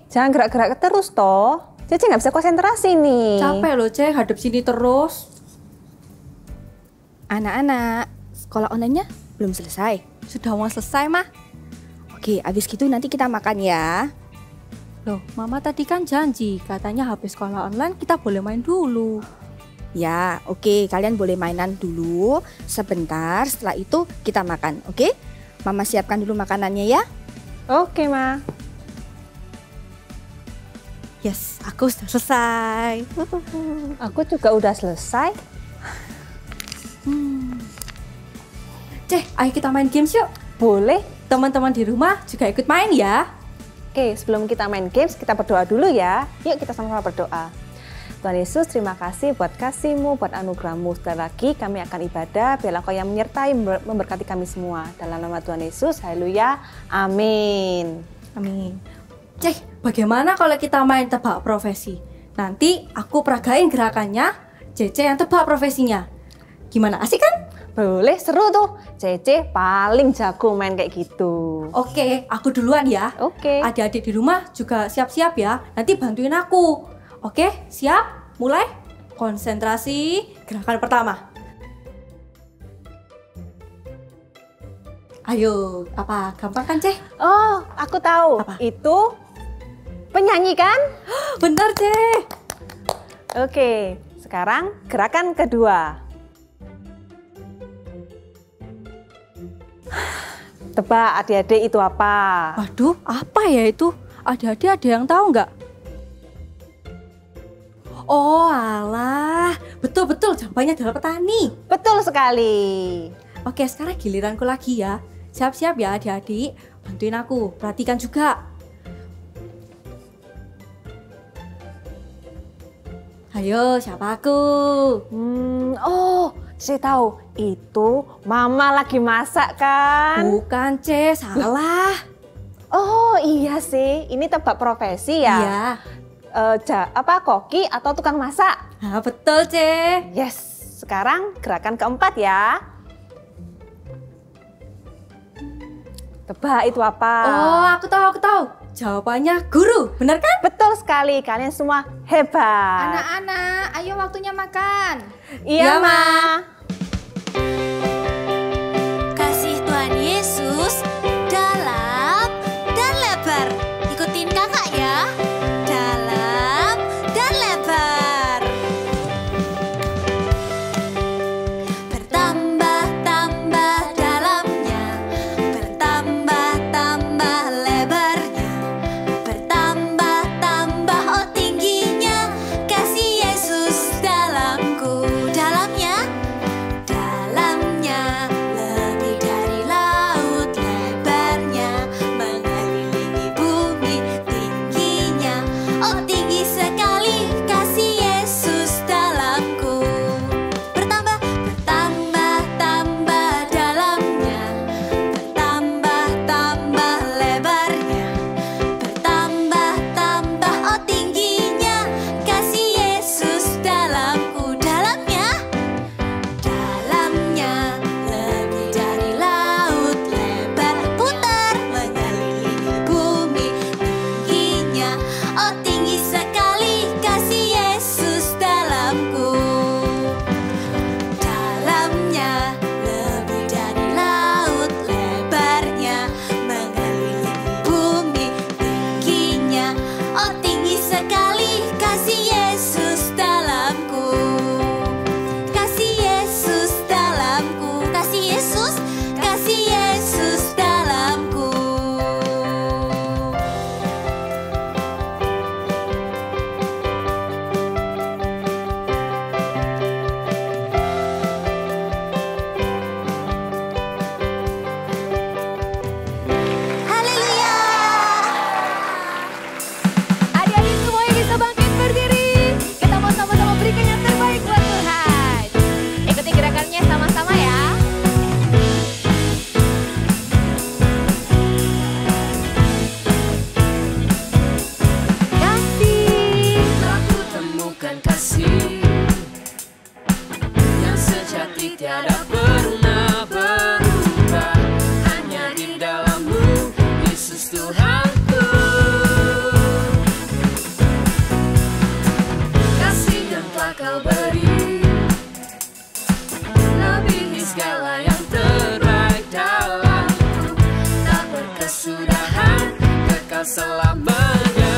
Jangan gerak-gerak terus toh. Cece nggak bisa konsentrasi nih. Capek loh, Cek, hadap sini terus. Anak-anak, sekolah online-nya belum selesai. Sudah mau selesai, Mah. Oke, abis gitu nanti kita makan ya. Loh, Mama tadi kan janji, katanya habis sekolah online kita boleh main dulu. Ya, oke, kalian boleh mainan dulu sebentar, setelah itu kita makan, oke? Mama siapkan dulu makanannya ya. Oke, Ma. Yes, aku sudah selesai. Aku juga udah selesai. Cek, ayo kita main games yuk. Boleh. Teman-teman di rumah juga ikut main ya. Oke, sebelum kita main games, kita berdoa dulu ya. Yuk kita sama-sama berdoa. Tuhan Yesus, terima kasih buat kasih-Mu, buat anugerah-Mu. Sekali lagi kami akan ibadah, biarlah Kau yang menyertai, memberkati kami semua. Dalam nama Tuhan Yesus, haleluya, amin. Amin. Cek, bagaimana kalau kita main tebak profesi? Nanti aku peragain gerakannya, Cece yang tebak profesinya. Gimana, asik kan? Boleh, seru tuh. Cece paling jago main kayak gitu. Oke, aku duluan ya. Oke. Adik-adik di rumah juga siap-siap ya. Nanti bantuin aku. Oke, siap? Mulai? Konsentrasi, gerakan pertama. Ayo, apa? Gampang kan, Ceh? Oh, aku tahu. Apa? Itu penyanyi kan? Bentar, Ceh. Oke, sekarang gerakan kedua. Tebak adik-adik itu apa? Waduh, apa ya itu? Adik-adik ada yang tahu nggak? Oh alah, betul-betul jawabannya adalah petani. Betul sekali. Oke, sekarang giliranku lagi ya. Siap-siap ya adik-adik, bantuin aku, perhatikan juga. Ayo, siapa aku? Saya tahu. Itu Mama lagi masak kan? Bukan, C, salah. Oh iya sih, ini tebak profesi ya? Iya. Koki atau tukang masak? Nah, betul, C. Yes, sekarang gerakan keempat ya. Tebak itu apa? Oh, aku tahu. Jawabannya guru, benar kan? Betul sekali, kalian semua hebat. Anak-anak, ayo waktunya makan. Iya, Ma. Kasih Tuhan Yesus dalam dan lebar. Ikutin kakak ya. Dalam dan lebar. Bertambah-tambah dalamnya. Bertambah-tambah lebarnya. Bertambah-tambah oh tingginya. Kasih Yesus dalamku. Dalamnya. Dalamnya lebih dari laut lebarnya, mengelilingi bumi tingginya. selamanya.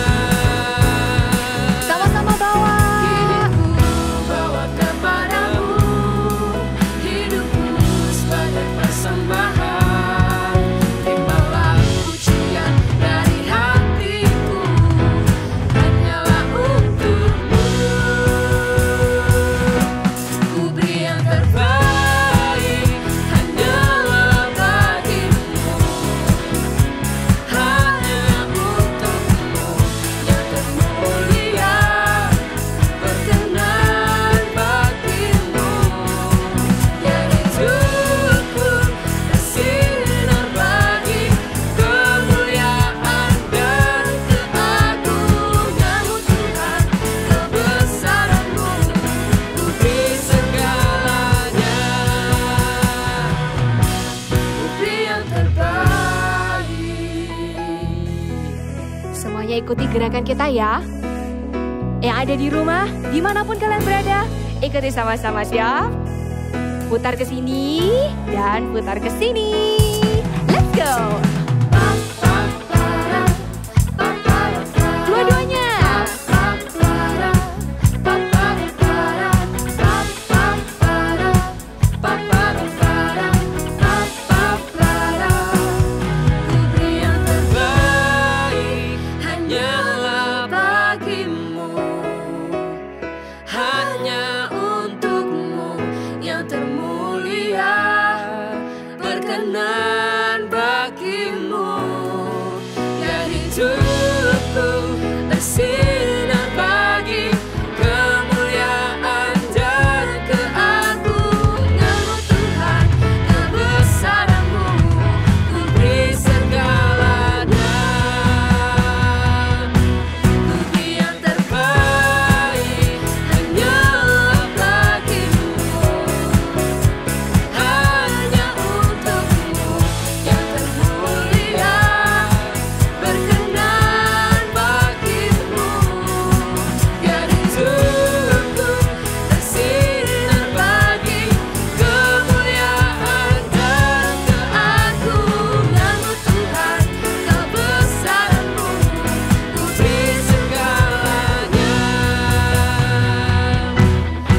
Sama-sama bawa. Hidupku bawa kepadamu, hidupku sebagai persembahan, timbalah pujian dari hatiku, hanyalah untukmu. Ku beri yang terbaik, hanyalah bagimu, hanya untukmu yang termulia, berkenan bagimu. Ya hidupku bersinar bagi kemuliaan dan keagungan-Mu Tuhan, kebesaran-Mu, ku beri segalanya, ku beri yang terbaik. Semuanya ikuti gerakan kita ya. Yang ada di rumah, dimanapun kalian berada, ikuti sama-sama, siap? Putar ke sini dan putar ke sini. Let's go. Dua-duanya. Ku beri yang terbaik, hanyalah bagimu, hanya untukmu yang termulia, berkenan bagimu. Ya hidupku bersinar bagi kemuliaan dan keagungan-Mu Tuhan, kebesaran-Mu, ku beri segalanya, ku beri yang terbaik, hanyalah bagimu, hanya untukmu yang termulia, berkenan bagimu. Ya hidupku bersinar bagi kemuliaan dan keagungan-Mu Tuhan, kebesaran-Mu, ku beri segalanya,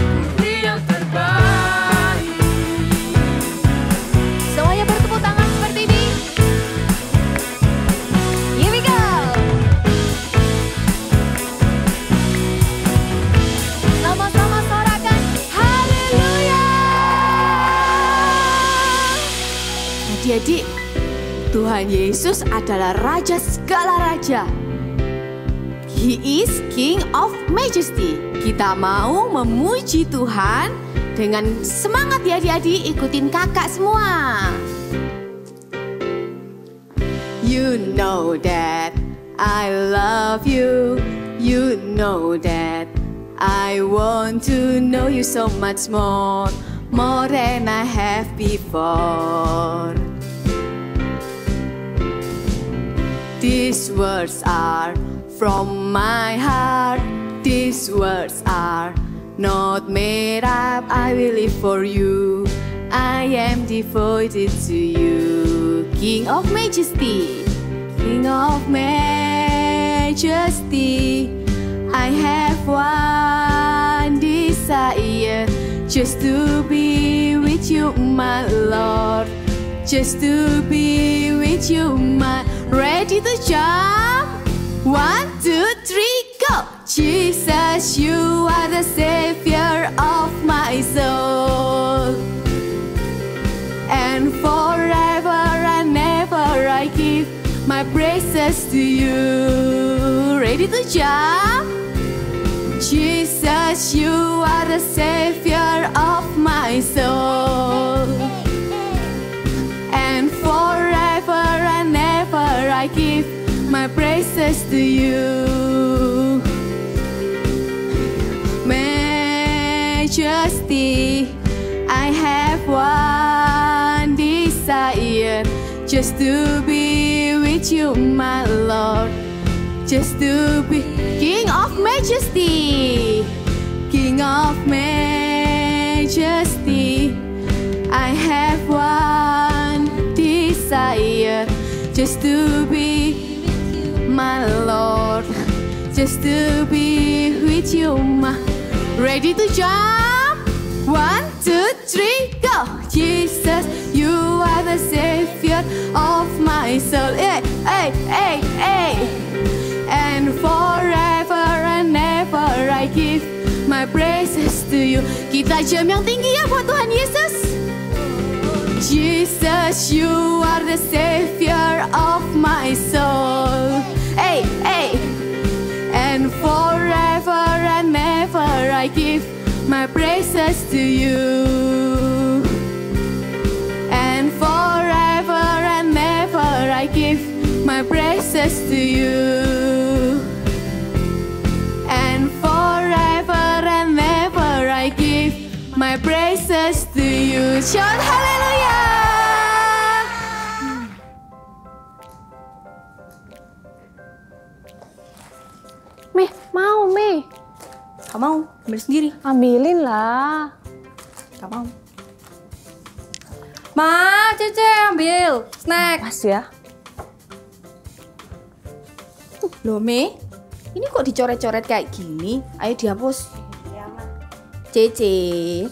ku beri yang terbaik. Semuanya bertepuk tangan seperti ini. Here we go. Sama-sama sorakan haleluya. Adik-adik, Tuhan Yesus adalah Raja segala raja. He is King of Majesty. Kita mau memuji Tuhan dengan semangat ya adik-adik, ikutin kakak semua. You know that I love you. You know that I want to know you so much more than I have before. These words are from my heart. These words are not made up. I will live for you. I am devoted to you. King of Majesty, King of Majesty, I have one desire, just to be with you, my Lord. Just to be with you, my. Ready to jump? 1, 2, 3, go! Jesus, you are the Savior of my soul. And forever and ever I give my praises to you. Ready to jump? Jesus, you are the Savior of my soul. And forever and ever I give my praises to you. Majesty, I have one desire, just to be with you, my Lord. Just to be King of Majesty, King of Majesty, I have one desire, just to be my Lord. just to be with you, ma. Ready to jump? 1, 2, 3, go! Jesus, you are the savior of my soul. Hey, hey, hey, hey. And forever and ever I give my praises to you. Kita jam yang tinggi ya buat Tuhan Yesus. Jesus, you are the savior of my soul. Hey, hey. And forever and ever I give my praises to you. And forever and ever I give my praises to you. And forever and ever I give my praises to you. Shout hallelujah. Meh, mau Meh. Gak mau, ambil sendiri. Ambilin lah. Gak mau. Ma, Cece ambil snack. Mas ya. Loh Me, ini kok dicoret-coret kayak gini? Ayo dihapus. Cece,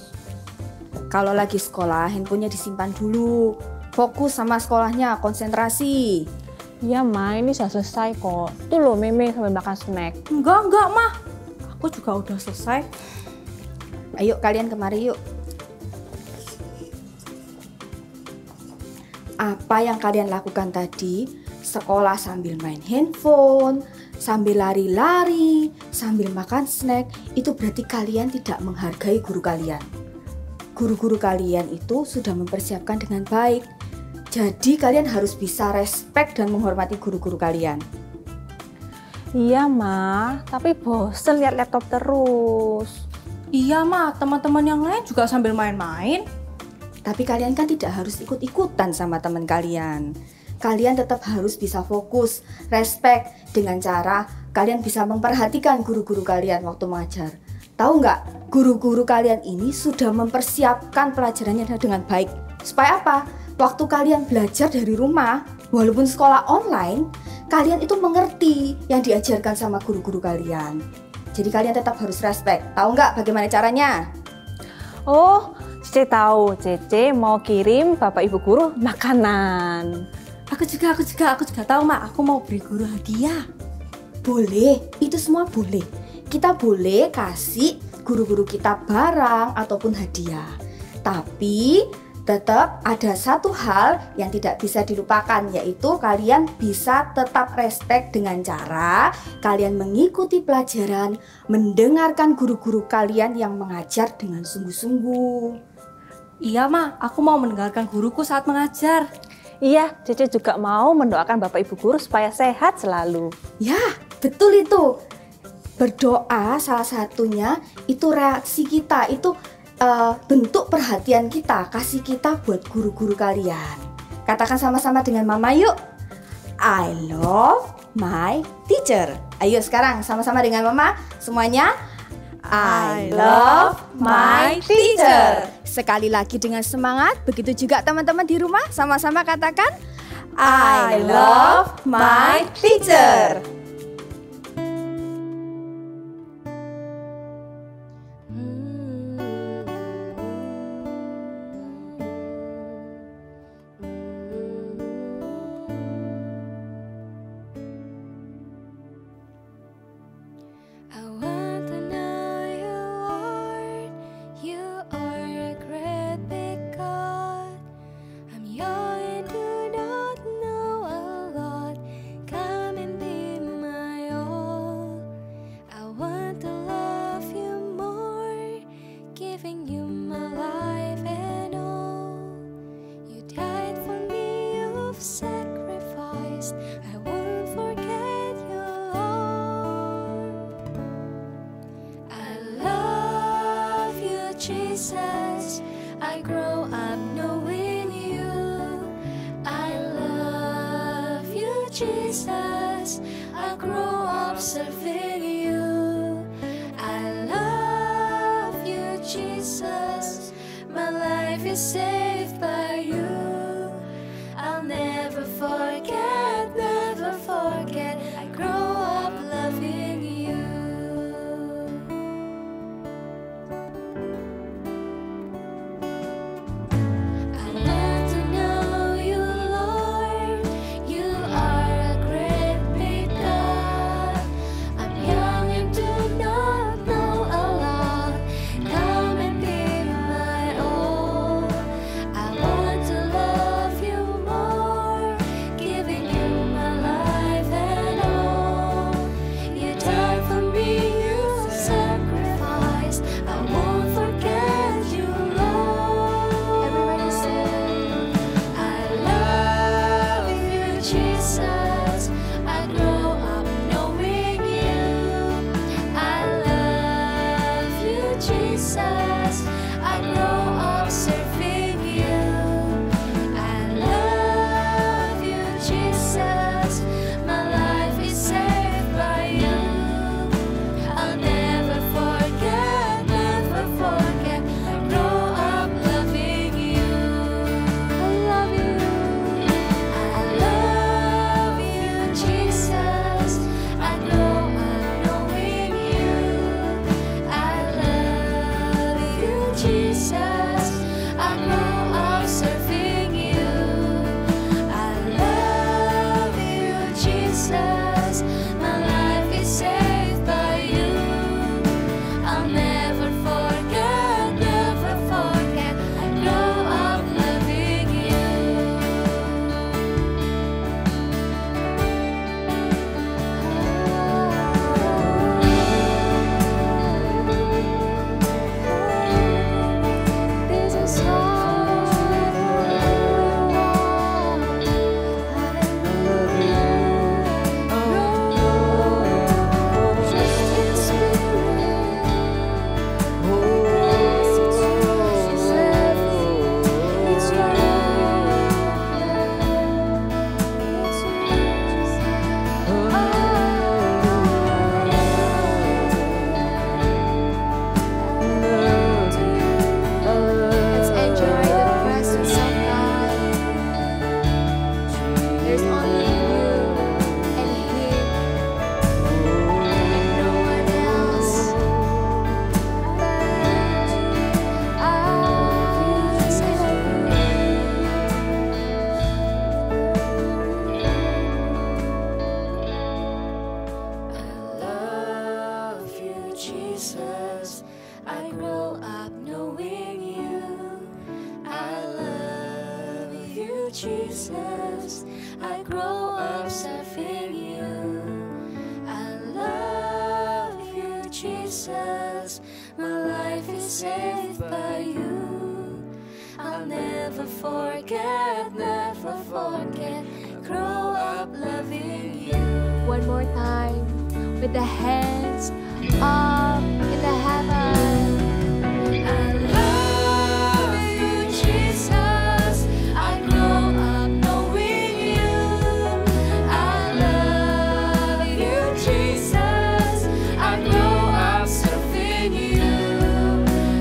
kalau lagi sekolah handphonenya disimpan dulu. Fokus sama sekolahnya, konsentrasi. Iya Ma, ini sudah selesai kok. Tuh loh Meme sambil makan snack. Enggak, Ma. Aku juga udah selesai. Ayo kalian kemari yuk. Apa yang kalian lakukan tadi? Sekolah sambil main handphone, sambil lari-lari, sambil makan snack. Itu berarti kalian tidak menghargai guru kalian. Guru-guru kalian itu sudah mempersiapkan dengan baik. Jadi kalian harus bisa respect dan menghormati guru-guru kalian. Iya Ma, tapi bosen lihat laptop terus. Iya, Ma. Teman-teman yang lain juga sambil main-main. Tapi kalian kan tidak harus ikut-ikutan sama teman kalian. Kalian tetap harus bisa fokus, respect dengan cara kalian bisa memperhatikan guru-guru kalian waktu mengajar. Tahu nggak, guru-guru kalian ini sudah mempersiapkan pelajarannya dengan baik. Supaya apa? Waktu kalian belajar dari rumah, walaupun sekolah online, kalian itu mengerti yang diajarkan sama guru-guru kalian. Jadi kalian tetap harus respect. Tahu nggak bagaimana caranya? Oh, Cece tahu. Cece mau kirim Bapak Ibu Guru makanan. Aku juga tahu, Ma. Aku mau beri guru hadiah. Boleh, itu semua boleh. Kita boleh kasih guru-guru kita barang ataupun hadiah. Tapi tetap ada satu hal yang tidak bisa dilupakan, yaitu kalian bisa tetap respect dengan cara kalian mengikuti pelajaran, mendengarkan guru-guru kalian yang mengajar dengan sungguh-sungguh. Iya, Ma. Aku mau mendengarkan guruku saat mengajar. Iya, Cece juga mau mendoakan Bapak Ibu Guru supaya sehat selalu. Ya, betul itu. Berdoa salah satunya itu reaksi kita, itu bentuk perhatian kita, kasih kita buat guru-guru kalian. Katakan sama-sama dengan Mama yuk. I love my teacher. Ayo sekarang sama-sama dengan Mama semuanya. I love my teacher. Sekali lagi dengan semangat. Begitu juga teman-teman di rumah, sama-sama katakan I love my teacher. I want to know you, Lord. You are a great big God. I'm young and do not know a lot. Come and be my all. I want to love you more, giving you my life and all. You died for me, you've sacrificed. I won't forget you, Lord. I love you, Jesus. I grow up knowing you. I love you, Jesus. I grow up serving you. I love you, Jesus. My life is saved by you. I'll never forget, never forget. I grow up loving you. Jesus. I grow up serving you. I love you, Jesus. My life is saved by you. I'll never forget, never forget. Grow up loving you. One more time, with the hands up in the heaven. I love you, Jesus. I grow up knowing you. I love you, Jesus. I grow up serving you.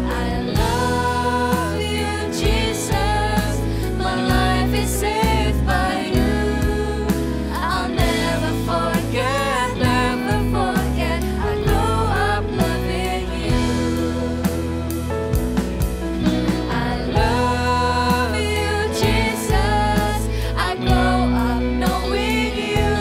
I love you, Jesus. My life is saved by you. I'll never forget, never forget. I grow up loving you. I love you, Jesus. I grow up knowing you.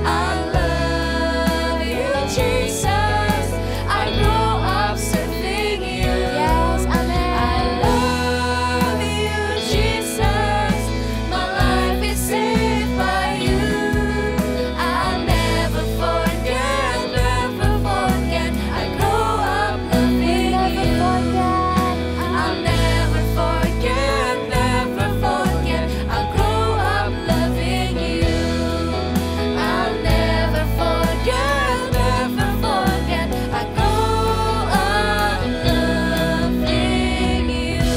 I love you, Jesus. I grow up serving you. Yes, amen. I love you, Jesus. My life is saved by you. I'll never forget, never forget. I grow up loving you. I'll never forget, never forget. I grow up loving you. I'll never forget, never forget. I grow up loving you.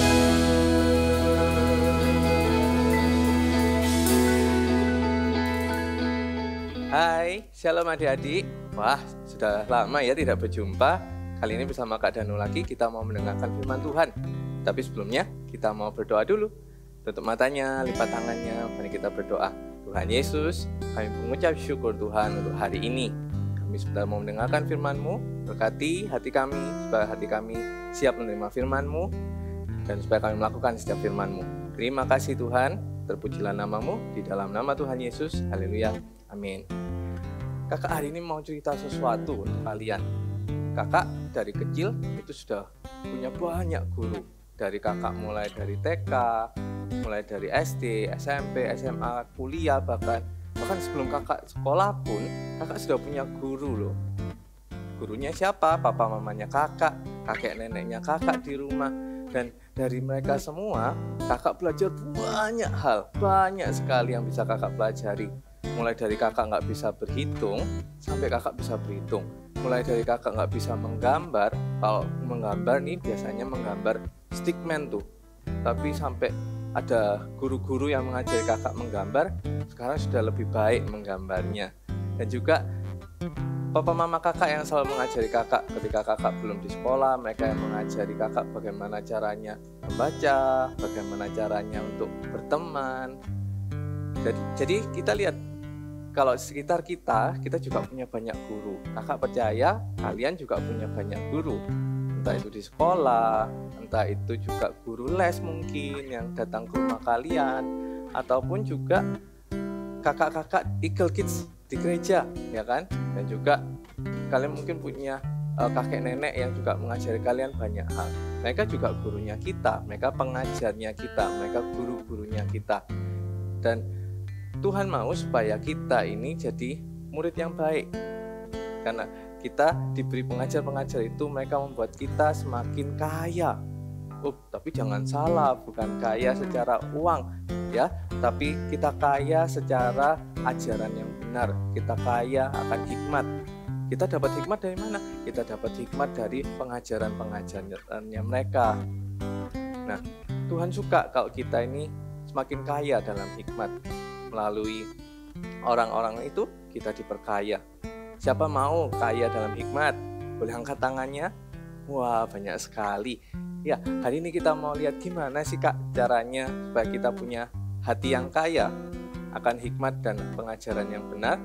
Hai, shalom adik-adik. Wah, sudah lama ya tidak berjumpa. Kali ini bersama Kak Danu lagi kita mau mendengarkan firman Tuhan. Tapi sebelumnya kita mau berdoa dulu. Tutup matanya, lipat tangannya, mari kita berdoa. Tuhan Yesus, kami mengucap syukur Tuhan untuk hari ini. Kami sudah mau mendengarkan firman-Mu, berkati hati kami, supaya hati kami siap menerima firman-Mu, dan supaya kami melakukan setiap firman-Mu. Terima kasih Tuhan, terpujilah nama-Mu, di dalam nama Tuhan Yesus, haleluya, amin. Kakak hari ini mau cerita sesuatu untuk kalian. Kakak dari kecil itu sudah punya banyak guru. Dari kakak mulai dari TK, mulai dari SD, SMP, SMA, kuliah bahkan sebelum kakak sekolah pun kakak sudah punya guru loh. Gurunya siapa? Papa mamanya kakak, kakek neneknya kakak di rumah. Dan dari mereka semua kakak belajar banyak hal, banyak sekali yang bisa kakak pelajari. Mulai dari kakak nggak bisa berhitung sampai kakak bisa berhitung. Mulai dari kakak nggak bisa menggambar, kalau menggambar nih biasanya menggambar stickman tuh. Tapi sampai ada guru-guru yang mengajari kakak menggambar, sekarang sudah lebih baik menggambarnya. Dan juga papa mama kakak yang selalu mengajari kakak ketika kakak belum di sekolah, mereka yang mengajari kakak bagaimana caranya membaca, bagaimana caranya untuk berteman. Jadi kita lihat kalau sekitar kita juga punya banyak guru. Kakak percaya kalian juga punya banyak guru. Entah itu di sekolah, entah itu juga guru les mungkin yang datang ke rumah kalian, ataupun juga kakak-kakak Eagle Kids di gereja, ya kan? Dan juga kalian mungkin punya kakek nenek yang juga mengajari kalian banyak hal. Mereka juga gurunya kita, mereka pengajarnya kita, mereka guru-gurunya kita. Dan Tuhan mau supaya kita ini jadi murid yang baik. Karena kita diberi pengajar-pengajar itu, mereka membuat kita semakin kaya. Tapi jangan salah, bukan kaya secara uang ya, tapi kita kaya secara ajaran yang benar. Kita kaya akan hikmat. Kita dapat hikmat dari mana? Kita dapat hikmat dari pengajaran-pengajarannya mereka. Nah, Tuhan suka kalau kita ini semakin kaya dalam hikmat. Melalui orang-orang itu kita diperkaya. Siapa mau kaya dalam hikmat? Boleh angkat tangannya? Wah, banyak sekali. Ya, hari ini kita mau lihat gimana sih Kak caranya supaya kita punya hati yang kaya akan hikmat dan pengajaran yang benar.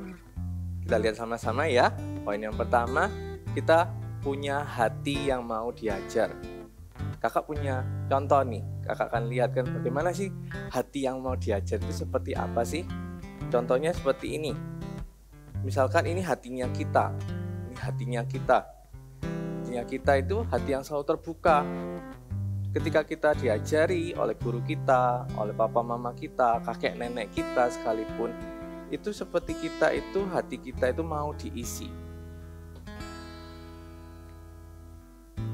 Kita lihat sama-sama ya. Poin yang pertama, kita punya hati yang mau diajar. Kakak punya contoh nih, kakak akan lihat kan bagaimana sih hati yang mau diajar itu seperti apa sih. Contohnya seperti ini. Misalkan ini hatinya kita. Ini hatinya kita. Hatinya kita itu hati yang selalu terbuka. ketika kita diajari oleh guru kita, oleh papa mama kita, kakek nenek kita sekalipun, itu seperti kita itu, hati kita itu mau diisi.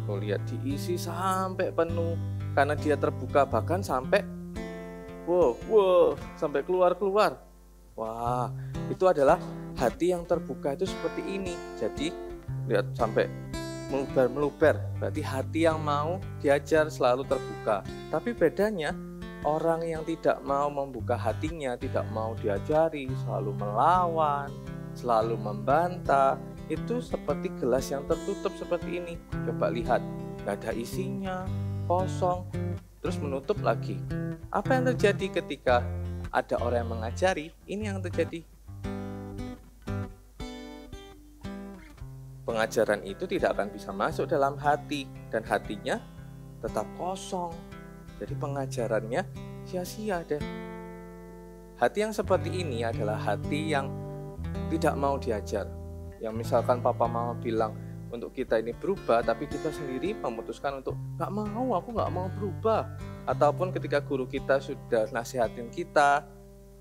Kau lihat diisi sampai penuh karena dia terbuka, bahkan sampai sampai keluar. Wah, itu adalah hati yang terbuka itu seperti ini. Jadi lihat sampai meluber, berarti hati yang mau diajar selalu terbuka. Tapi bedanya orang yang tidak mau membuka hatinya, tidak mau diajari, selalu melawan, selalu membantah, itu seperti gelas yang tertutup seperti ini. Coba lihat, gak ada isinya, kosong, terus menutup lagi. Apa yang terjadi ketika ada orang yang mengajari? Ini yang terjadi. Pengajaran itu tidak akan bisa masuk dalam hati, dan hatinya tetap kosong. Jadi pengajarannya sia-sia deh. Hati yang seperti ini adalah hati yang tidak mau diajar. Yang misalkan papa mama bilang untuk kita ini berubah, tapi kita sendiri memutuskan untuk aku gak mau berubah. Ataupun ketika guru kita sudah nasihatin kita,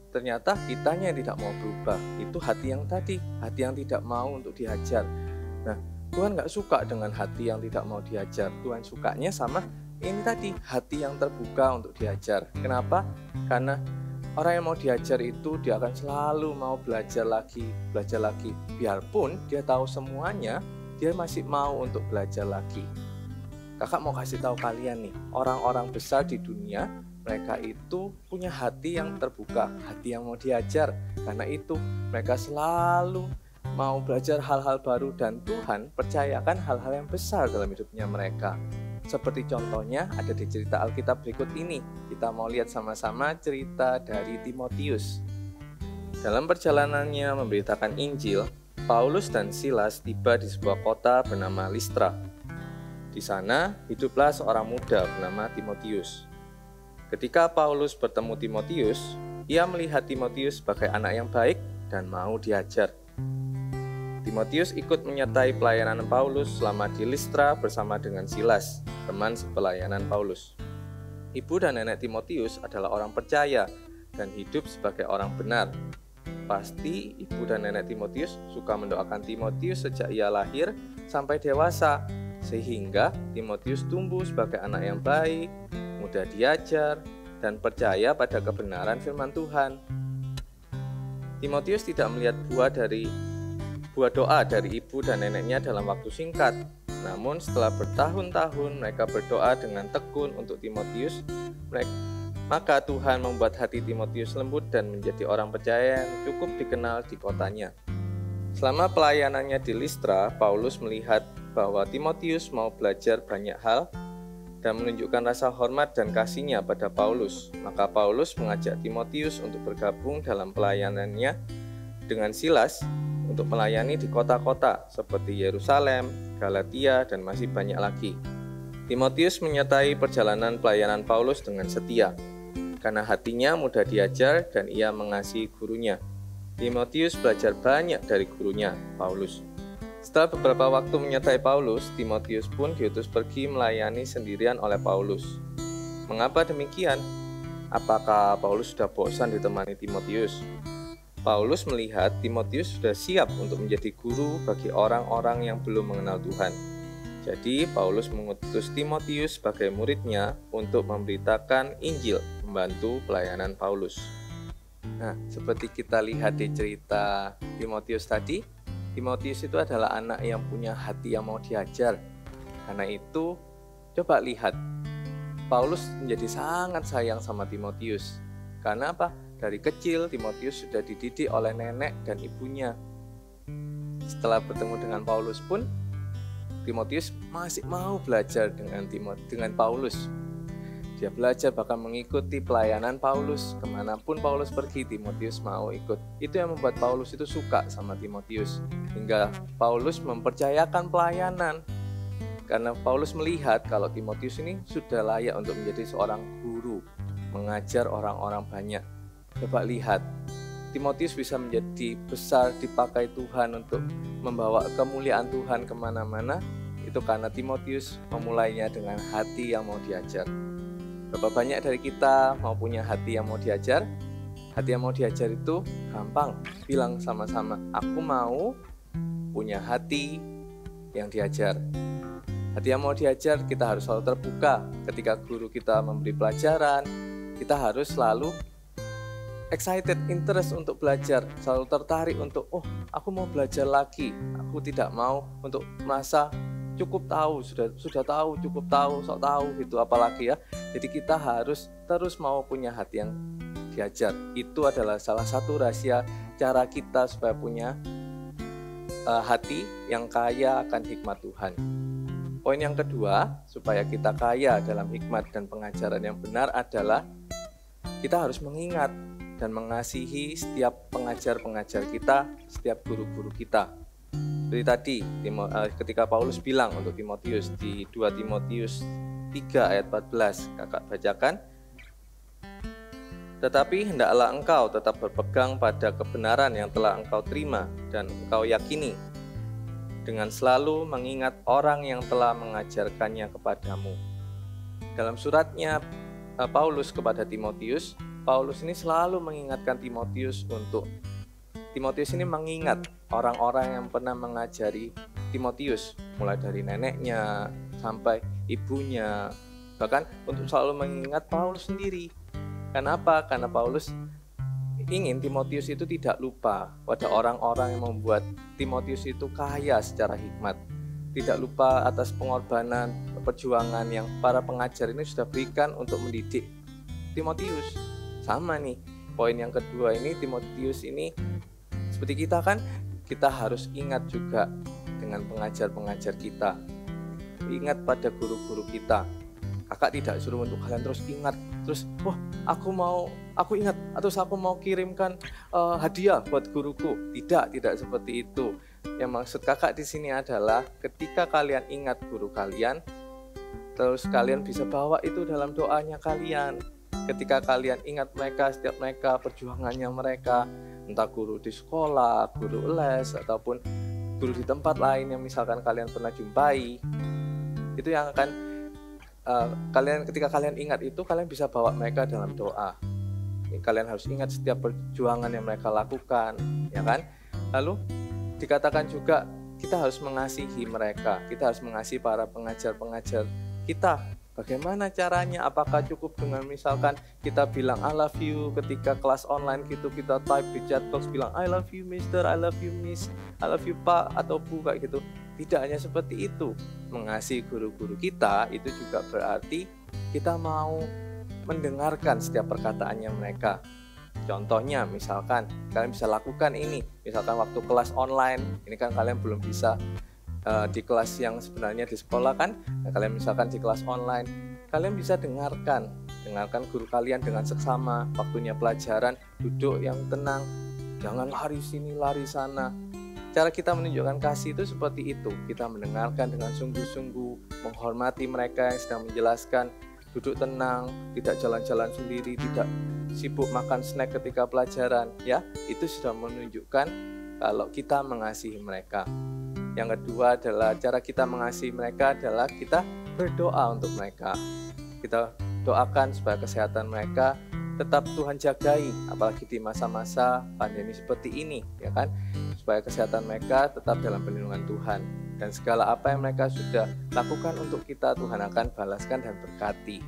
ternyata kitanya yang tidak mau berubah. Itu hati yang tadi, hati yang tidak mau untuk diajar. Nah, Tuhan gak suka dengan hati yang tidak mau diajar. Tuhan sukanya sama ini tadi, hati yang terbuka untuk diajar. Kenapa? Karena orang yang mau diajar itu dia akan selalu mau belajar lagi. Biarpun dia tahu semuanya, dia masih mau untuk belajar lagi. Kakak mau kasih tahu kalian nih, orang-orang besar di dunia, mereka itu punya hati yang terbuka, hati yang mau diajar. Karena itu mereka selalu mau belajar hal-hal baru, dan Tuhan percayakan hal-hal yang besar dalam hidupnya mereka. Seperti contohnya ada di cerita Alkitab berikut ini. Kita mau lihat sama-sama cerita dari Timotius. Dalam perjalanannya memberitakan Injil, Paulus dan Silas tiba di sebuah kota bernama Listra. Di sana hiduplah seorang muda bernama Timotius. Ketika Paulus bertemu Timotius, ia melihat Timotius sebagai anak yang baik dan mau diajar. Timotius ikut menyertai pelayanan Paulus selama di Listra bersama dengan Silas, teman sepelayanan Paulus. Ibu dan nenek Timotius adalah orang percaya dan hidup sebagai orang benar. Pasti ibu dan nenek Timotius suka mendoakan Timotius sejak ia lahir sampai dewasa, sehingga Timotius tumbuh sebagai anak yang baik, mudah diajar, dan percaya pada kebenaran firman Tuhan. Timotius tidak melihat buah doa dari ibu dan neneknya dalam waktu singkat. Namun setelah bertahun-tahun mereka berdoa dengan tekun untuk Timotius, maka Tuhan membuat hati Timotius lembut dan menjadi orang percaya yang cukup dikenal di kotanya. Selama pelayanannya di Listra, Paulus melihat bahwa Timotius mau belajar banyak hal dan menunjukkan rasa hormat dan kasihnya pada Paulus. Maka Paulus mengajak Timotius untuk bergabung dalam pelayanannya dengan Silas untuk melayani di kota-kota seperti Yerusalem, Galatia, dan masih banyak lagi. Timotius menyertai perjalanan pelayanan Paulus dengan setia, karena hatinya mudah diajar dan ia mengasihi gurunya. Timotius belajar banyak dari gurunya, Paulus. Setelah beberapa waktu menyertai Paulus, Timotius pun diutus pergi melayani sendirian oleh Paulus. Mengapa demikian? Apakah Paulus sudah bosan ditemani Timotius? Paulus melihat Timotius sudah siap untuk menjadi guru bagi orang-orang yang belum mengenal Tuhan. Jadi Paulus mengutus Timotius sebagai muridnya untuk memberitakan Injil, membantu pelayanan Paulus. Nah, seperti kita lihat di cerita Timotius tadi, Timotius itu adalah anak yang punya hati yang mau diajar. Karena itu, coba lihat, Paulus menjadi sangat sayang sama Timotius. Karena apa? Dari kecil Timotius sudah dididik oleh nenek dan ibunya. Setelah bertemu dengan Paulus pun, Timotius masih mau belajar dengan Paulus. Dia belajar bahkan mengikuti pelayanan Paulus. Kemanapun Paulus pergi, Timotius mau ikut. Itu yang membuat Paulus itu suka sama Timotius. Hingga Paulus mempercayakan pelayanan. Karena Paulus melihat kalau Timotius ini sudah layak untuk menjadi seorang guru, mengajar orang-orang banyak. Coba lihat, Timotius bisa menjadi besar, dipakai Tuhan untuk membawa kemuliaan Tuhan kemana-mana. itu karena Timotius memulainya dengan hati yang mau diajar. Berapa banyak dari kita mau punya hati yang mau diajar? Hati yang mau diajar itu gampang, bilang sama-sama, aku mau punya hati yang diajar. Hati yang mau diajar, kita harus selalu terbuka. Ketika guru kita memberi pelajaran, kita harus selalu excited, interest untuk belajar, selalu tertarik untuk, oh, aku mau belajar lagi. Aku tidak mau untuk merasa cukup tahu, sudah tahu, cukup tahu, sok tahu gitu, apalagi ya. Jadi kita harus terus mau punya hati yang diajar. Itu adalah salah satu rahasia cara kita supaya punya hati yang kaya akan hikmat Tuhan. Poin yang kedua, supaya kita kaya dalam hikmat dan pengajaran yang benar adalah kita harus mengingat dan mengasihi setiap pengajar-pengajar kita, setiap guru-guru kita. Seperti tadi, ketika Paulus bilang untuk Timotius di 2 Timotius 3 ayat 14, kakak bacakan. Tetapi hendaklah engkau tetap berpegang pada kebenaran yang telah engkau terima dan engkau yakini, dengan selalu mengingat orang yang telah mengajarkannya kepadamu. Dalam suratnya Paulus kepada Timotius, Paulus ini selalu mengingatkan Timotius untuk Timotius ini mengingat orang-orang yang pernah mengajari Timotius, mulai dari neneknya sampai ibunya, bahkan untuk selalu mengingat Paulus sendiri. Kenapa? Karena Paulus ingin Timotius itu tidak lupa pada orang-orang yang membuat Timotius itu kaya secara hikmat. Tidak lupa atas pengorbanan, perjuangan yang para pengajar ini sudah berikan untuk mendidik Timotius. Sama nih, poin yang kedua ini, Timotius ini seperti kita kan, kita harus ingat juga dengan pengajar-pengajar kita. Ingat pada guru-guru kita. Kakak tidak suruh untuk kalian terus ingat, terus aku ingat, atau aku mau kirimkan hadiah buat guruku. Tidak seperti itu. Yang maksud kakak di sini adalah ketika kalian ingat guru kalian, terus kalian bisa bawa itu dalam doanya kalian. Ketika kalian ingat mereka, setiap mereka, perjuangannya mereka, entah guru di sekolah, guru les, ataupun guru di tempat lain yang misalkan kalian pernah jumpai, itu yang akan ketika kalian ingat itu, kalian bisa bawa mereka dalam doa. Kalian harus ingat setiap perjuangan yang mereka lakukan, ya kan? Lalu dikatakan juga kita harus mengasihi mereka, kita harus mengasihi para pengajar-pengajar kita. Bagaimana caranya? Apakah cukup dengan misalkan kita bilang I love you ketika kelas online gitu, kita type di chat box bilang I love you mister, I love you miss, I love you pak atau bu kayak gitu. Tidak hanya seperti itu. Mengasihi guru-guru kita itu juga berarti kita mau mendengarkan setiap perkataannya mereka. Contohnya misalkan kalian bisa lakukan ini, misalkan waktu kelas online, ini kan kalian belum bisa di kelas yang sebenarnya di sekolah kan, kalian misalkan di kelas online, kalian bisa dengarkan guru kalian dengan seksama. Waktunya pelajaran, duduk yang tenang, jangan lari sini lari sana. Cara kita menunjukkan kasih itu seperti itu, kita mendengarkan dengan sungguh-sungguh, menghormati mereka yang sedang menjelaskan, duduk tenang, tidak jalan-jalan sendiri, tidak sibuk makan snack ketika pelajaran, ya, itu sudah menunjukkan kalau kita mengasihi mereka. Yang kedua adalah cara kita mengasihi mereka adalah kita berdoa untuk mereka. Kita doakan supaya kesehatan mereka tetap Tuhan jagai, apalagi di masa-masa pandemi seperti ini, ya kan? Supaya kesehatan mereka tetap dalam perlindungan Tuhan, dan segala apa yang mereka sudah lakukan untuk kita, Tuhan akan balaskan dan berkati.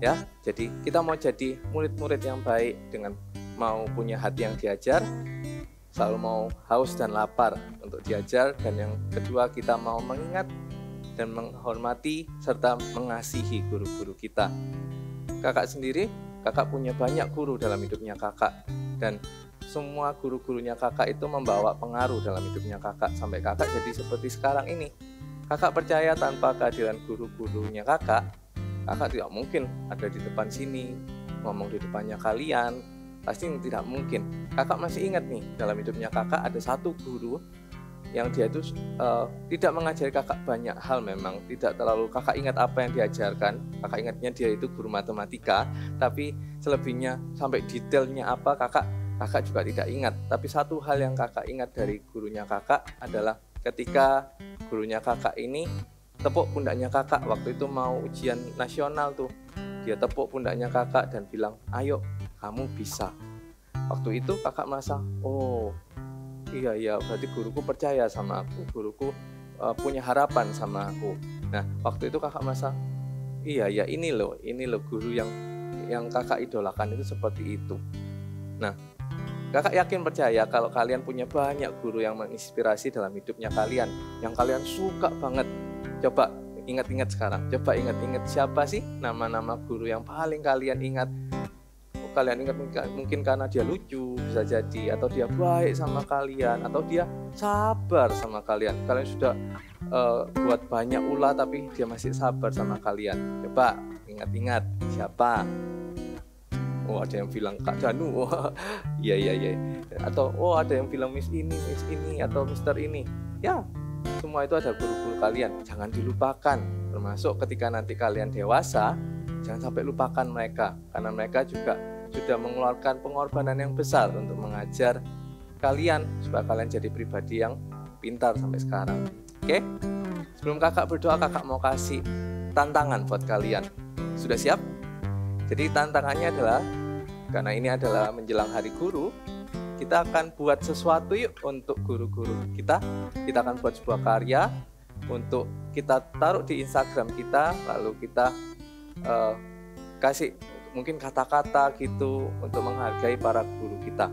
Ya, jadi kita mau jadi murid-murid yang baik dengan mau punya hati yang diajar, selalu mau haus dan lapar untuk diajar, dan yang kedua kita mau mengingat dan menghormati serta mengasihi guru-guru kita. Kakak sendiri, kakak punya banyak guru dalam hidupnya kakak, dan semua guru-gurunya kakak itu membawa pengaruh dalam hidupnya kakak sampai kakak jadi seperti sekarang ini. Kakak percaya tanpa kehadiran guru-gurunya kakak tidak mungkin ada di depan sini ngomong di depannya kalian, pasti tidak mungkin. Kakak masih ingat nih, dalam hidupnya kakak ada satu guru yang dia itu tidak mengajari kakak banyak hal, memang tidak terlalu kakak ingat apa yang diajarkan. Kakak ingatnya dia itu guru matematika, tapi selebihnya sampai detailnya apa kakak juga tidak ingat. Tapi satu hal yang kakak ingat dari gurunya kakak adalah ketika gurunya kakak ini tepuk pundaknya kakak waktu itu mau ujian nasional tuh. Dia tepuk pundaknya kakak dan bilang, ayo kamu bisa. Waktu itu kakak merasa, oh iya berarti guruku percaya sama aku, guruku punya harapan sama aku. Nah waktu itu kakak merasa, iya ini loh guru yang kakak idolakan itu seperti itu. Nah kakak yakin percaya kalau kalian punya banyak guru yang menginspirasi dalam hidupnya kalian, yang kalian suka banget. Coba ingat-ingat sekarang, coba ingat-ingat siapa sih nama-nama guru yang paling kalian ingat. Kalian ingat mungkin karena dia lucu bisa jadi, atau dia baik sama kalian, atau dia sabar sama kalian. Kalian sudah buat banyak ulah tapi dia masih sabar sama kalian. Coba ingat-ingat siapa. Oh ada yang bilang Kak Danu. Iya. Atau oh ada yang bilang Miss ini atau Mister ini. Ya semua itu ada guru-guru kalian. Jangan dilupakan. Termasuk ketika nanti kalian dewasa, jangan sampai lupakan mereka, karena mereka juga sudah mengeluarkan pengorbanan yang besar untuk mengajar kalian supaya kalian jadi pribadi yang pintar sampai sekarang. Oke? Sebelum kakak berdoa, kakak mau kasih tantangan buat kalian. Sudah siap? Jadi tantangannya adalah, karena ini adalah menjelang hari guru, kita akan buat sesuatu yuk untuk guru-guru kita. Kita akan buat sebuah karya untuk kita taruh di Instagram kita, lalu kita kasih mungkin kata-kata gitu untuk menghargai para guru kita.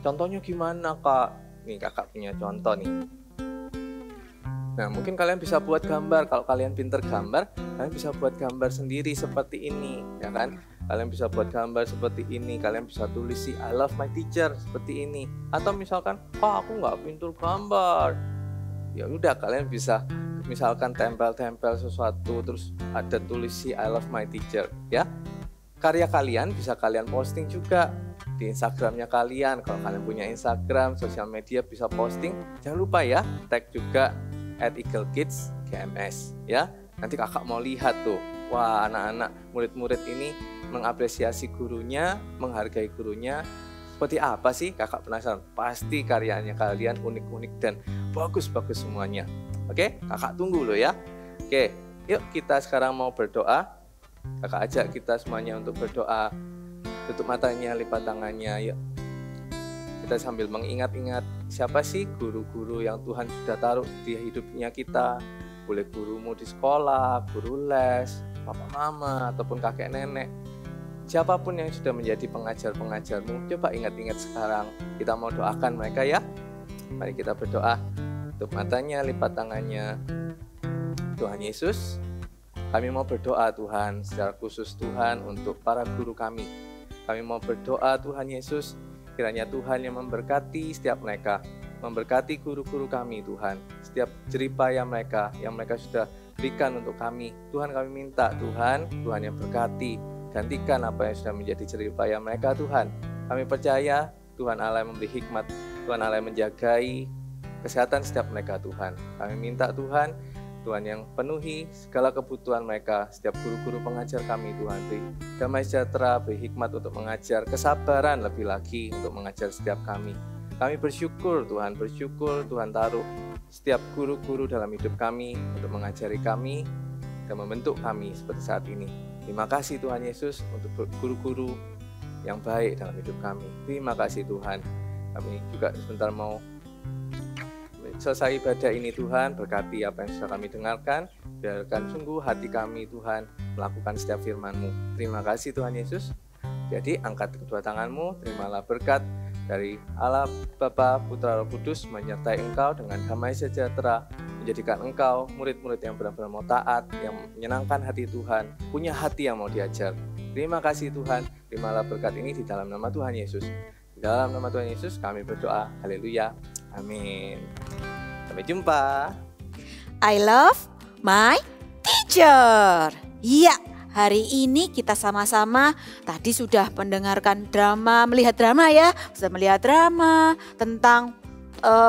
Contohnya gimana kak? Nih kakak punya contoh nih. Nah mungkin kalian bisa buat gambar. Kalau kalian pinter gambar, kalian bisa buat gambar sendiri seperti ini, ya kan? Kalian bisa buat gambar seperti ini. Kalian bisa tulis si I love my teacher seperti ini. Atau misalkan, kak aku nggak pintar gambar. Ya udah kalian bisa misalkan tempel-tempel sesuatu terus ada tulis si I love my teacher, ya. Karya kalian bisa kalian posting juga di Instagramnya kalian. Kalau kalian punya Instagram, sosial media bisa posting. Jangan lupa ya, tag juga @eaglekids_GMS ya. Nanti kakak mau lihat tuh, wah anak-anak murid-murid ini mengapresiasi gurunya, menghargai gurunya. Seperti apa sih? Kakak penasaran. Pasti karyanya kalian unik-unik dan bagus-bagus semuanya. Oke, kakak tunggu loh ya. Oke, yuk kita sekarang mau berdoa. Kakak ajak kita semuanya untuk berdoa. Tutup matanya, lipat tangannya, yuk. Kita sambil mengingat-ingat siapa sih guru-guru yang Tuhan sudah taruh di hidupnya kita. Boleh gurumu di sekolah, guru les, papa mama, ataupun kakek nenek. Siapapun yang sudah menjadi pengajar-pengajarmu, coba ingat-ingat sekarang. Kita mau doakan mereka ya. Mari kita berdoa. Tutup matanya, lipat tangannya. Tuhan Yesus, kami mau berdoa Tuhan, secara khusus Tuhan untuk para guru kami. Kami mau berdoa Tuhan Yesus, kiranya Tuhan yang memberkati setiap mereka. Memberkati guru-guru kami Tuhan. Setiap jeripaya mereka yang mereka sudah berikan untuk kami. Tuhan kami minta Tuhan yang berkati. Gantikan apa yang sudah menjadi jeripaya mereka Tuhan. Kami percaya Tuhan Allah yang memberi hikmat. Tuhan Allah yang menjagai kesehatan setiap mereka Tuhan. Kami minta Tuhan yang penuhi segala kebutuhan mereka, setiap guru-guru pengajar kami Tuhan. Beri damai sejahtera, beri hikmat untuk mengajar, kesabaran lebih lagi untuk mengajar setiap kami. Kami bersyukur Tuhan taruh setiap guru-guru dalam hidup kami untuk mengajari kami dan membentuk kami seperti saat ini. Terima kasih Tuhan Yesus untuk guru-guru yang baik dalam hidup kami. Terima kasih Tuhan. Kami juga sebentar mau selesai ibadah ini Tuhan, berkati apa yang sudah kami dengarkan. Biarkan sungguh hati kami Tuhan melakukan setiap firman-Mu. Terima kasih Tuhan Yesus. Jadi angkat kedua tanganmu, terimalah berkat dari Allah Bapa, Putra, Roh Kudus menyertai engkau dengan damai sejahtera, menjadikan engkau murid-murid yang benar-benar mau taat, yang menyenangkan hati Tuhan, punya hati yang mau diajar. Terima kasih Tuhan, terimalah berkat ini di dalam nama Tuhan Yesus. Di dalam nama Tuhan Yesus kami berdoa. Haleluya. Amin. Sampai jumpa. I love my teacher. Iya, hari ini kita sama-sama tadi sudah mendengarkan drama, melihat drama ya. Sudah melihat drama tentang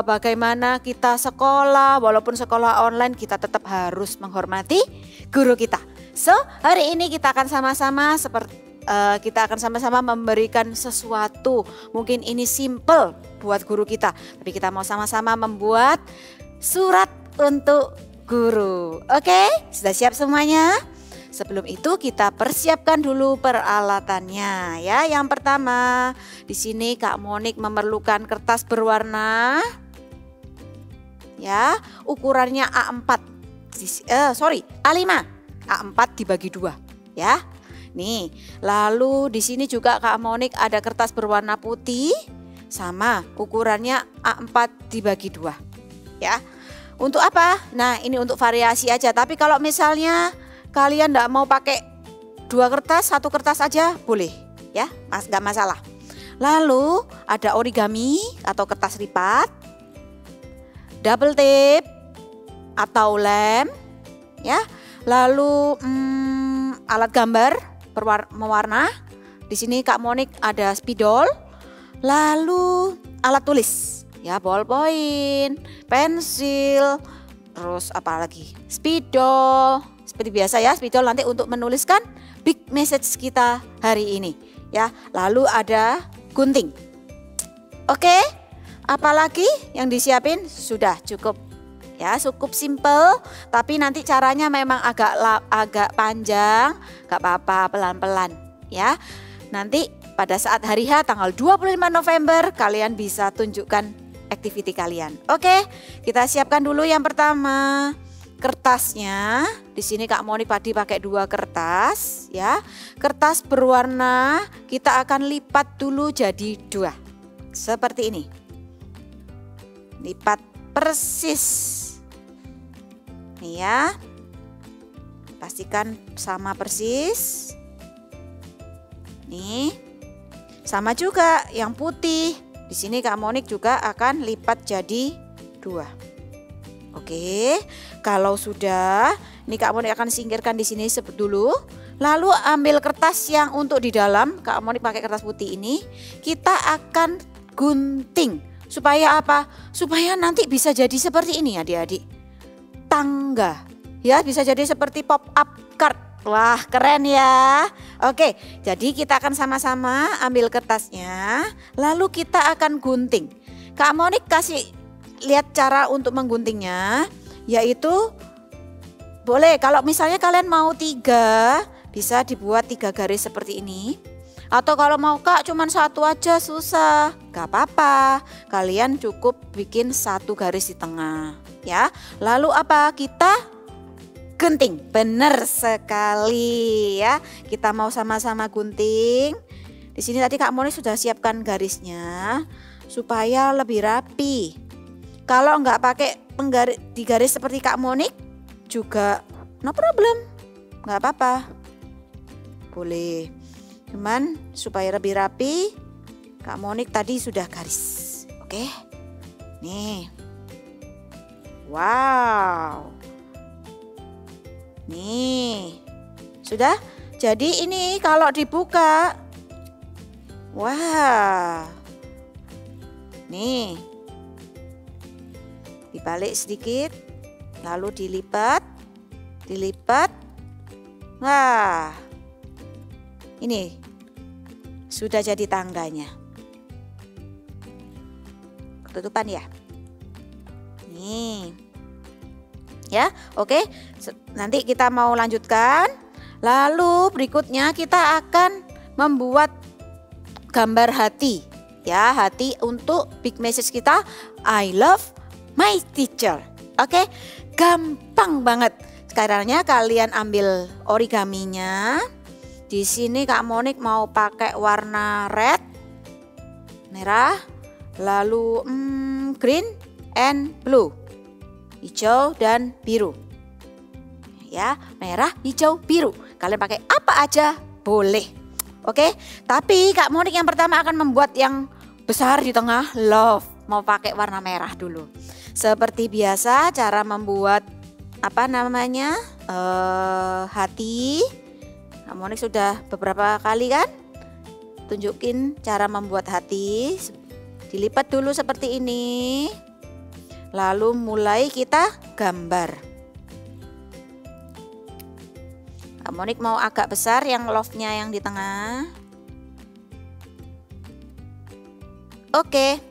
bagaimana kita sekolah, walaupun sekolah online kita tetap harus menghormati guru kita. So, hari ini kita akan sama-sama memberikan sesuatu. Mungkin ini simple buat guru kita, tapi kita mau sama-sama membuat surat untuk guru. Oke, sudah siap semuanya? Sebelum itu kita persiapkan dulu peralatannya ya. Yang pertama, di sini Kak Monik memerlukan kertas berwarna. Ya, ukurannya A4. A5. A4 dibagi 2 ya. Nih, lalu di sini juga Kak Monik ada kertas berwarna putih sama ukurannya A4 dibagi 2 ya. Untuk apa? Nah, ini untuk variasi aja. Tapi kalau misalnya kalian enggak mau pakai 2 kertas, 1 kertas aja boleh ya, nggak masalah. Lalu ada origami atau kertas lipat, double tape atau lem ya. Lalu alat gambar mewarna. Di sini Kak Monik ada spidol. Lalu alat tulis ya, ballpoint, pensil, terus apa lagi? Spidol. Seperti biasa ya, spidol nanti untuk menuliskan big message kita hari ini ya. Lalu ada gunting. Oke, apalagi yang disiapin? Sudah cukup ya, cukup simple. Tapi nanti caranya memang agak panjang, gak apa-apa, pelan-pelan ya. Nanti pada saat hari H tanggal 25 November kalian bisa tunjukkan aktiviti kalian. Oke, kita siapkan dulu yang pertama. Kertasnya, di sini Kak Monik tadi pakai 2 kertas ya. Kertas berwarna kita akan lipat dulu jadi 2. Seperti ini. Lipat persis. Nih ya. Pastikan sama persis. Nih. Sama juga yang putih. Di sini Kak Monik juga akan lipat jadi 2. Oke, kalau sudah, ini Kak Monik akan singkirkan di sini dulu. Lalu ambil kertas yang untuk di dalam, Kak Monik pakai kertas putih ini, kita akan gunting. Supaya apa? Supaya nanti bisa jadi seperti ini adik-adik. Tangga, ya bisa jadi seperti pop up card. Wah, keren ya. Oke, jadi kita akan sama-sama ambil kertasnya, lalu kita akan gunting. Kak Monik kasih lihat cara untuk mengguntingnya, yaitu boleh kalau misalnya kalian mau 3 bisa dibuat 3 garis seperti ini, atau kalau mau Kak cuman 1 aja susah, gak apa-apa, kalian cukup bikin 1 garis di tengah ya. Lalu apa? Kita gunting. Bener sekali ya, kita mau sama-sama gunting. Di sini tadi Kak Monik sudah siapkan garisnya supaya lebih rapi. Kalau nggak pakai di garis seperti Kak Monik juga no problem, nggak apa-apa, boleh. Cuman supaya lebih rapi, Kak Monik tadi sudah garis. Oke, nih, wow, nih sudah. Jadi ini kalau dibuka, wah, nih. Dibalik sedikit, lalu dilipat. Wah, ini sudah jadi tangganya. Ketutupan ya. Nih, ya, oke. Nanti kita mau lanjutkan. Lalu berikutnya kita akan membuat gambar hati, ya, hati untuk big message kita. I love my teacher. Oke, gampang banget. Sekarangnya kalian ambil origaminya. Di sini Kak Monik mau pakai warna red, merah, lalu green and blue, hijau dan biru. Ya, merah, hijau, biru. Kalian pakai apa aja boleh. Oke, tapi Kak Monik yang pertama akan membuat yang besar di tengah, love. Mau pakai warna merah dulu. Seperti biasa cara membuat hati. Kak Monik sudah beberapa kali kan tunjukin cara membuat hati. Dilipat dulu seperti ini. Lalu mulai kita gambar. Kak Monik mau agak besar yang love-nya yang di tengah. Oke.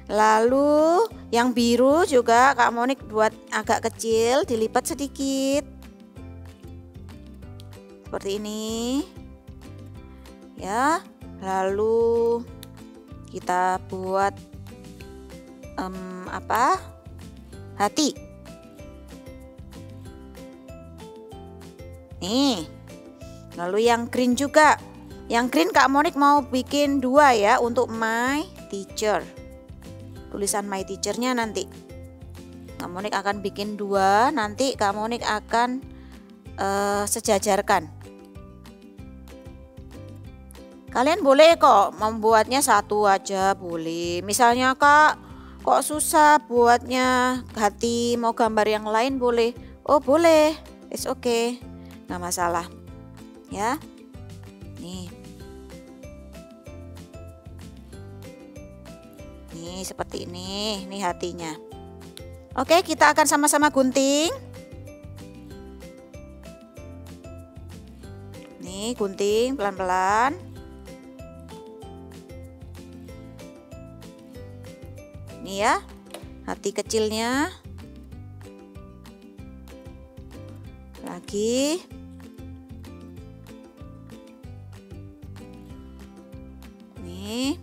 Lalu yang biru juga Kak Monik buat agak kecil, dilipat sedikit. Seperti ini. Ya, lalu kita buat hati. Nih. Lalu yang green juga. Yang green Kak Monik mau bikin 2 ya untuk my teacher. Tulisan my teacher-nya nanti Kak Monik akan bikin 2, nanti Kak Monik akan sejajarkan. Kalian boleh kok membuatnya 1 aja boleh. Misalnya Kak, kok susah buatnya hati, mau gambar yang lain boleh. Oh boleh, it's okay, nggak masalah ya. Nih seperti ini, nih hatinya. Oke, kita akan sama-sama gunting. Nih, gunting pelan-pelan. Nih ya, hati kecilnya. Lagi. Nih.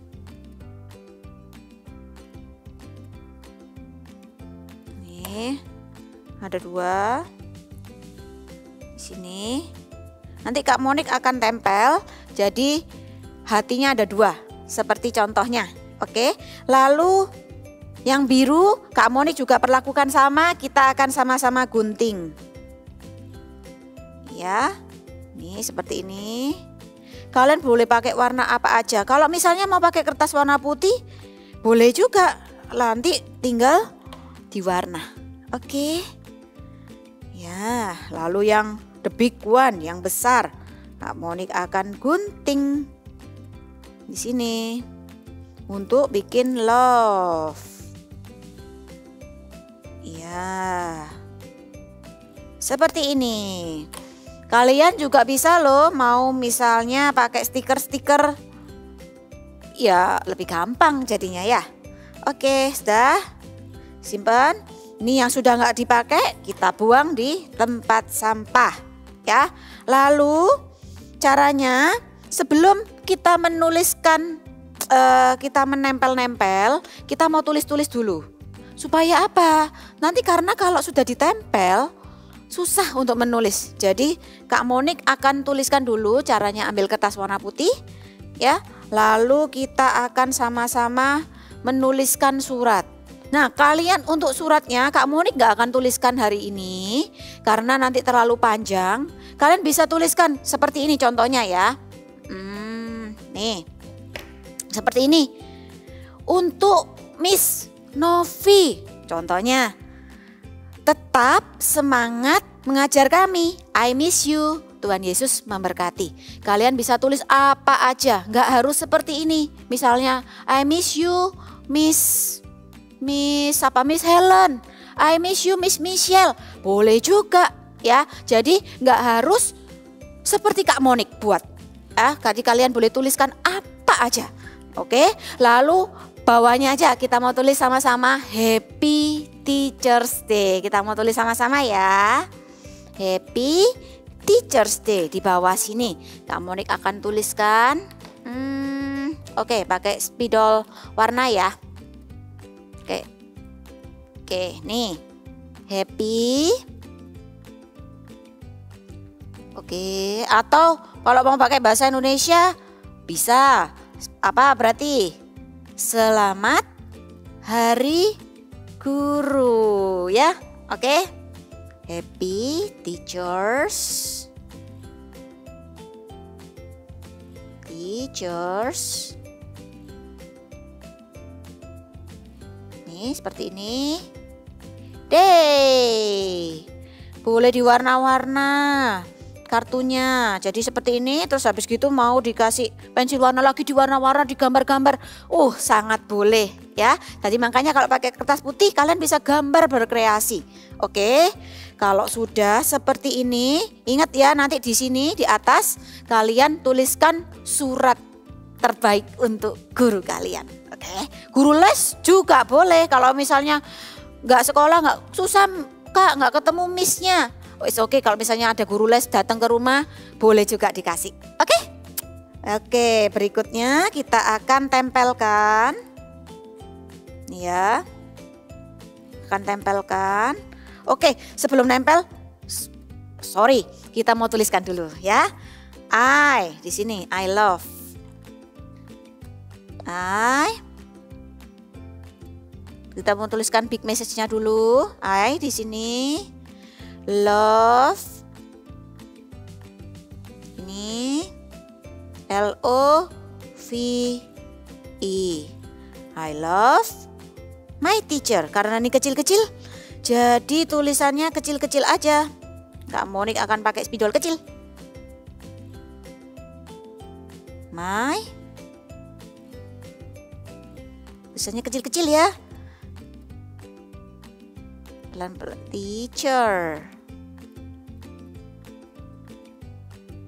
Ada 2 di sini. Nanti Kak Monik akan tempel, jadi hatinya ada 2, seperti contohnya. Oke. Lalu yang biru Kak Monik juga perlakukan sama, kita akan sama-sama gunting. Ya, nih seperti ini. Kalian boleh pakai warna apa aja. Kalau misalnya mau pakai kertas warna putih, boleh juga. Nanti tinggal diwarna. Oke. Ya, lalu yang the big one, yang besar, Kak Monik akan gunting di sini untuk bikin love. Ya, seperti ini. Kalian juga bisa loh, mau misalnya pakai stiker-stiker, ya lebih gampang jadinya ya. Oke, sudah simpan. Ini yang sudah nggak dipakai kita buang di tempat sampah ya. Lalu caranya sebelum kita menuliskan, kita menempel-nempel, kita mau tulis-tulis dulu. Supaya apa? Nanti karena kalau sudah ditempel susah untuk menulis. Jadi Kak Monik akan tuliskan dulu caranya, ambil kertas warna putih ya. Lalu kita akan sama-sama menuliskan surat. Nah, kalian untuk suratnya Kak Monik gak akan tuliskan hari ini karena nanti terlalu panjang. Kalian bisa tuliskan seperti ini contohnya ya. Nih, seperti ini. Untuk Miss Novi, contohnya, tetap semangat mengajar kami. I miss you. Tuhan Yesus memberkati. Kalian bisa tulis apa aja, gak harus seperti ini. Misalnya, I miss you, Miss Helen, I miss you Miss Michelle, boleh juga ya. Jadi nggak harus seperti Kak Monik buat. Jadi kalian boleh tuliskan apa aja. Oke. Lalu bawahnya aja kita mau tulis sama-sama Happy Teacher's Day. Kita mau tulis sama-sama ya. Happy Teacher's Day di bawah sini. Kak Monik akan tuliskan. Oke, pakai spidol warna ya. Oke, nih happy. Oke, atau kalau mau pakai bahasa Indonesia bisa. Apa berarti? Selamat Hari Guru ya. Oke. Happy Teachers Nih seperti ini. Day. Boleh diwarna-warna kartunya. Jadi seperti ini, terus habis gitu mau dikasih pensil warna lagi, diwarna-warna, digambar-gambar. Sangat boleh ya. Jadi makanya kalau pakai kertas putih kalian bisa gambar berkreasi. Oke. Kalau sudah seperti ini, ingat ya, nanti di sini di atas kalian tuliskan surat terbaik untuk guru kalian. Oke. Guru les juga boleh. Kalau misalnya nggak sekolah, nggak susah Kak, nggak ketemu miss-nya. It's okay kalau misalnya ada guru les datang ke rumah, boleh juga dikasih. Oke? Oke, berikutnya kita akan tempelkan. Ya. Akan tempelkan. Oke, sebelum nempel, sorry, kita mau tuliskan dulu ya. I di sini, I love. Kita mau tuliskan big message-nya dulu. I di sini love. Ini LOVE. I love my teacher. Karena ini kecil-kecil, jadi tulisannya kecil-kecil aja. Kak Monik akan pakai spidol kecil. My. Tulisannya kecil-kecil ya. Pelan-pelan. Teacher.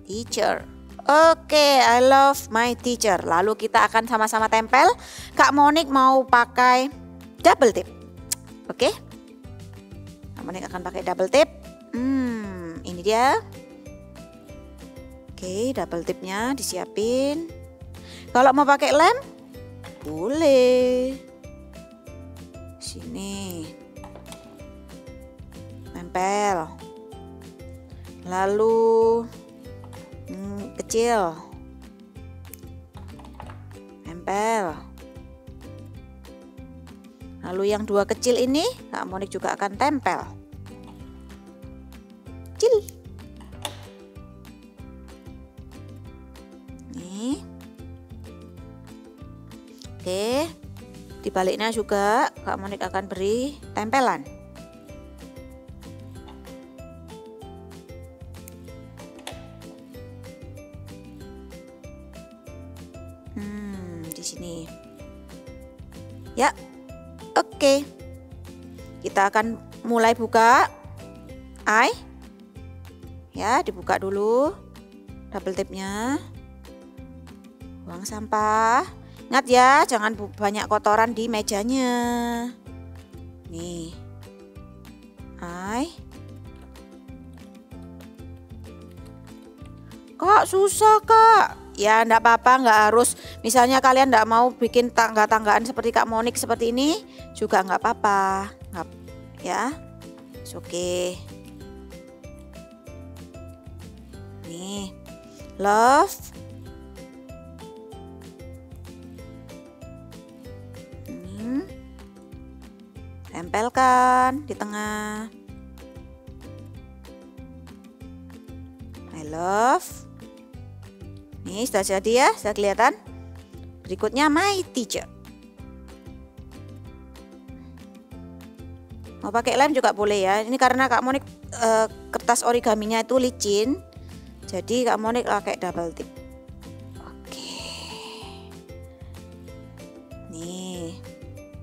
Teacher. Oke, I love my teacher. Lalu kita akan sama-sama tempel. Kak Monik mau pakai double tip. Oke. Kak Monik akan pakai double tip. Ini dia. Oke, double tipnya disiapin. Kalau mau pakai lem, boleh. Sini. Tempel. Lalu kecil. Tempel. Lalu yang dua kecil ini Kak Monik juga akan tempel. Kecil. Nih. Oke. Di baliknya juga Kak Monik akan beri tempelan. Di sini. Ya. Oke. Kita akan mulai buka. Ya, dibuka dulu. Double tipnya. Buang sampah. Ingat ya, jangan banyak kotoran di mejanya. Nih. Kak, susah Kak. Ya enggak apa-apa, nggak harus. Misalnya kalian enggak mau bikin tangga-tanggaan seperti Kak Monik seperti ini, juga nggak apa-apa. Ya, oke. Nih, love. Tempelkan di tengah. I love. Nih sudah jadi ya, sudah kelihatan. Berikutnya my teacher. Mau pakai lem juga boleh ya. Ini karena Kak Monik kertas origaminya itu licin, jadi Kak Monik pakai double tip. Oke. Nih,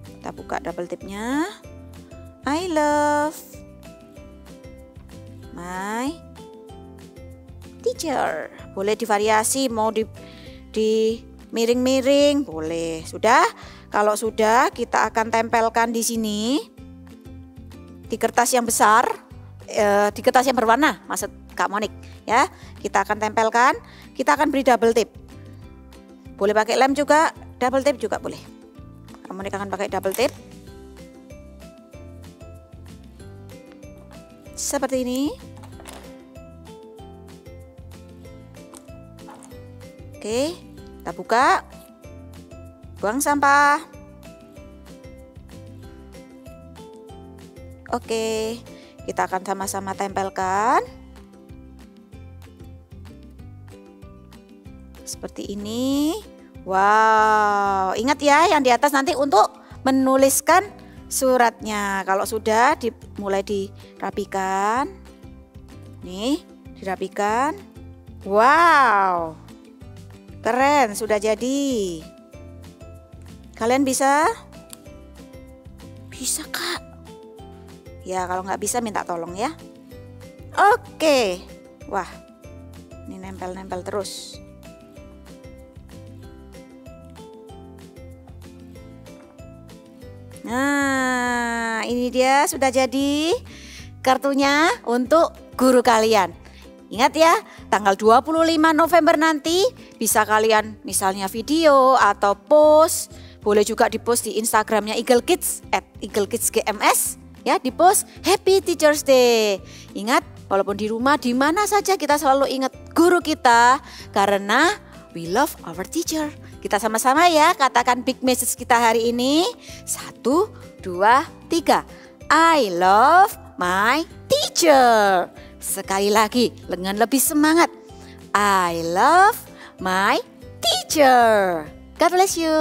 kita buka double tipnya. I love my teacher. Boleh divariasi, mau di miring-miring, boleh. Sudah? Kalau sudah, kita akan tempelkan di sini di kertas yang besar, di kertas yang berwarna, maksud Kak Monik ya. Kita akan tempelkan, kita akan beri double tip. Boleh pakai lem juga, double tip juga boleh. Kak Monik akan pakai double tip. Seperti ini. Oke, kita buka. Buang sampah. Oke, kita akan sama-sama tempelkan. Seperti ini. Wow, ingat ya yang di atas nanti untuk menuliskan suratnya. Kalau sudah mulai dirapikan. Nih, dirapikan. Wow. Keren, sudah jadi. Kalian bisa? Bisa Kak. Ya kalau nggak bisa minta tolong ya. Oke. Wah, ini nempel-nempel terus. Nah, ini dia sudah jadi kartunya untuk guru kalian. Ingat ya, tanggal 25 November nanti bisa kalian misalnya video atau post. Boleh juga di-post di Instagramnya Eagle Kids @eaglekidsgms. Ya, di-post Happy Teacher's Day. Ingat, walaupun di rumah, di mana saja kita selalu ingat guru kita. Karena we love our teacher. Kita sama-sama ya katakan big message kita hari ini. 1, 2, 3. I love my teacher. Sekali lagi dengan lebih semangat. I love my teacher. God bless you.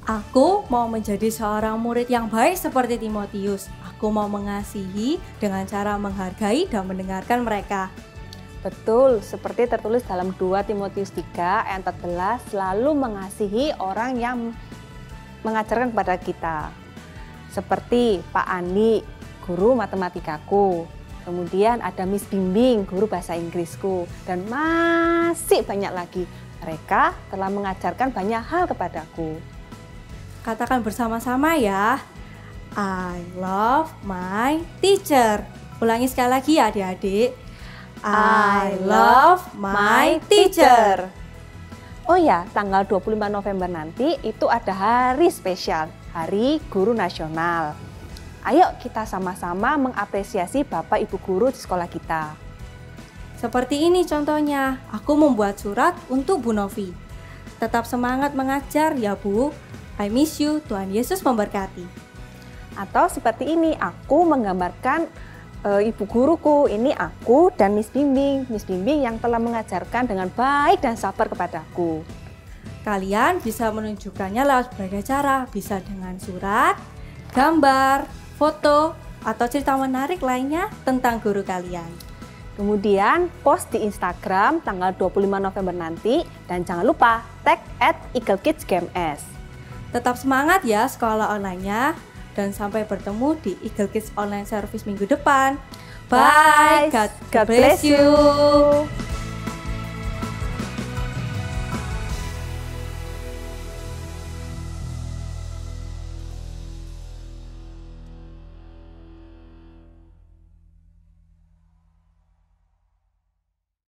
Aku mau menjadi seorang murid yang baik seperti Timotius. Aku mau mengasihi dengan cara menghargai dan mendengarkan mereka. Betul, seperti tertulis dalam 2 Timotius 3 ayat 14, selalu mengasihi orang yang mengajarkan kepada kita. Seperti Pak Andi, guru matematikaku. Kemudian ada Miss Bimbing, guru bahasa Inggrisku. Dan masih banyak lagi. Mereka telah mengajarkan banyak hal kepadaku. Katakan bersama-sama ya. I love my teacher. Ulangi sekali lagi ya adik-adik. I love my teacher. Oh ya, tanggal 25 November nanti itu ada hari spesial, Hari Guru Nasional. Ayo kita sama-sama mengapresiasi Bapak Ibu Guru di sekolah kita. Seperti ini contohnya, aku membuat surat untuk Bu Novi. Tetap semangat mengajar ya Bu. I miss you, Tuhan Yesus memberkati. Atau seperti ini, aku menggambarkan ibu guruku, ini aku dan Miss Bimbing yang telah mengajarkan dengan baik dan sabar kepadaku. Kalian bisa menunjukkannya lewat berbagai cara, bisa dengan surat, gambar, foto, atau cerita menarik lainnya tentang guru kalian. Kemudian post di Instagram tanggal 25 November nanti dan jangan lupa tag @eaglekidsgms. Tetap semangat ya sekolah online-nya. Dan sampai bertemu di Eagle Kids Online Service minggu depan. Bye, God bless you.